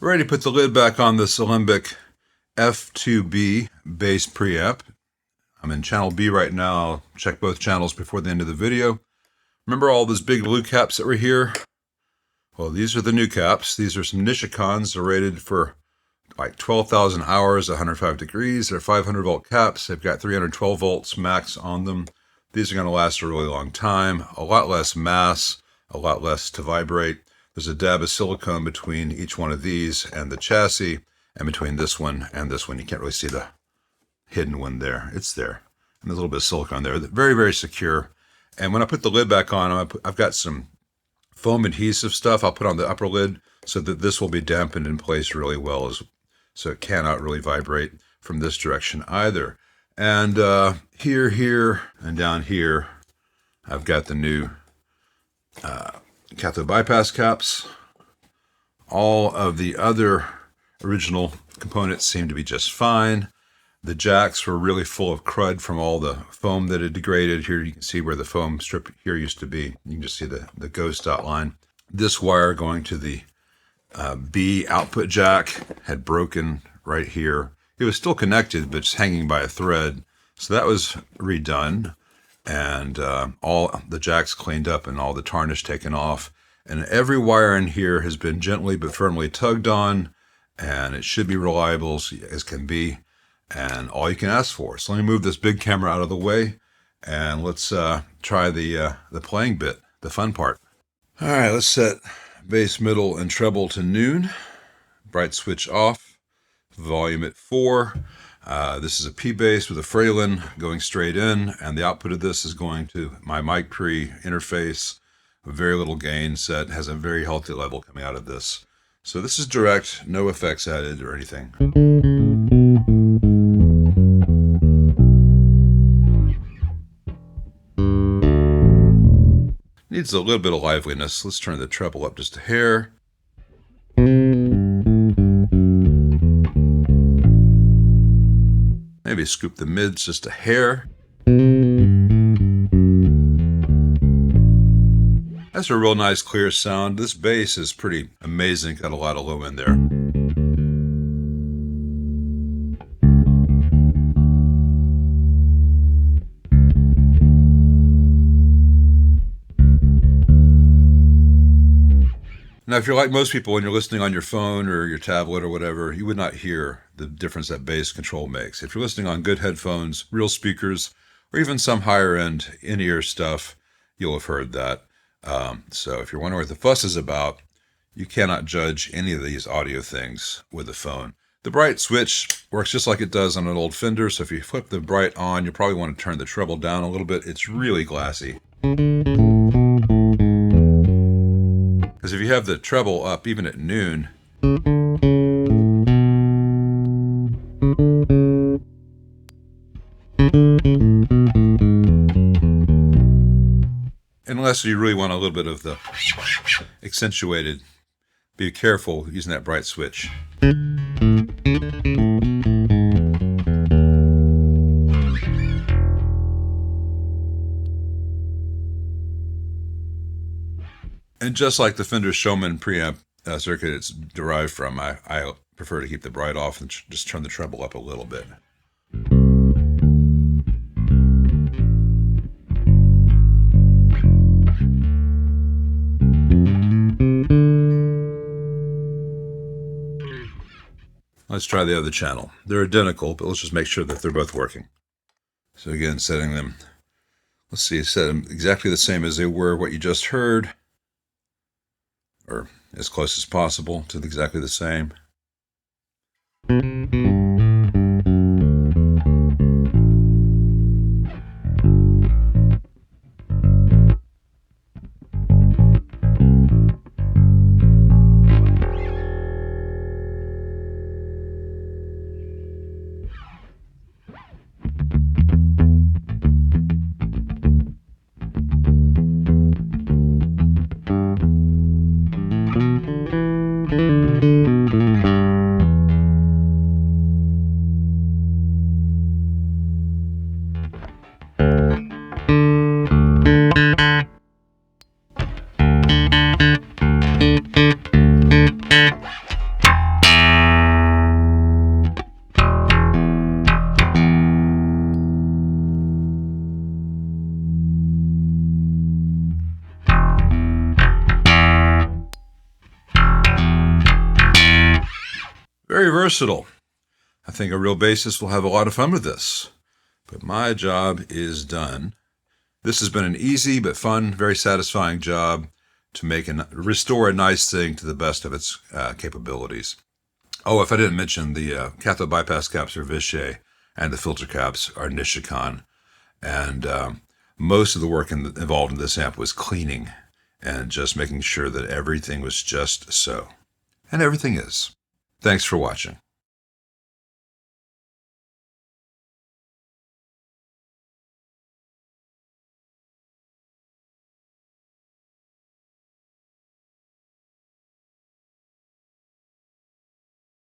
Ready to put the lid back on this Alembic F-2B bass preamp. I'm in channel B right now. I'll check both channels before the end of the video. Remember all those big blue caps that were here? Well, these are the new caps. These are some Nishikans. They're rated for like 12,000 hours, 105 degrees. They're 500 volt caps. They've got 312 volts max on them. These are going to last a really long time. A lot less mass, a lot less to vibrate. There's a dab of silicone between each one of these and the chassis, and between this one and this one. You can't really see the hidden one there. It's there. And there's a little bit of silicone there. Very, very secure. And when I put the lid back on, I've got some foam adhesive stuff I'll put on the upper lid so that this will be dampened in place really well, so it cannot really vibrate from this direction either. And here, and down here, I've got the new cathode bypass caps. All of the other original components seem to be just fine. The jacks were really full of crud from all the foam that had degraded. Here you can see where the foam strip here used to be. You can just see the ghost outline. This wire going to the B output jack had broken right here. It was still connected, but just hanging by a thread. So that was redone. And all the jacks cleaned up and all the tarnish taken off. And every wire in here has been gently but firmly tugged on, and it should be reliable as can be, and all you can ask for. So let me move this big camera out of the way, and let's try the playing bit, the fun part. All right, let's set bass, middle, and treble to noon. Bright switch off, volume at 4. This is a P bass with a Fralin going straight in, and the output of this is going to my mic pre interface. A very little gain set, has a very healthy level coming out of this. So this is direct, no effects added or anything. Needs a little bit of liveliness. Let's turn the treble up just a hair. Maybe scoop the mids just a hair. That's a real nice clear sound. This bass is pretty amazing. Got a lot of low in there. Now, if you're like most people, when you're listening on your phone or your tablet or whatever, you would not hear the difference that bass control makes. If you're listening on good headphones, real speakers, or even some higher end in-ear stuff, you'll have heard that. So if you're wondering what the fuss is about, you cannot judge any of these audio things with a phone. The bright switch works just like it does on an old Fender. So if you flip the bright on, you'll probably want to turn the treble down a little bit. It's really glassy. Because if you have the treble up, even at noon, unless you really want a little bit of the accentuated, be careful using that bright switch. And just like the Fender Showman preamp circuit it's derived from, I prefer to keep the bright off and just turn the treble up a little bit. Let's try the other channel. They're identical, but let's just make sure that they're both working. So again, setting them, let's see, set them exactly the same as they were what you just heard, or as close as possible to exactly the same. Very versatile. I think a real bassist will have a lot of fun with this. But my job is done. This has been an easy but fun, very satisfying job to restore a nice thing to the best of its capabilities. Oh, if I didn't mention, the cathode bypass caps are Vishay, and the filter caps are Nishikon. And most of the work involved in this amp was cleaning and just making sure that everything was just so. And everything is. Thanks for watching.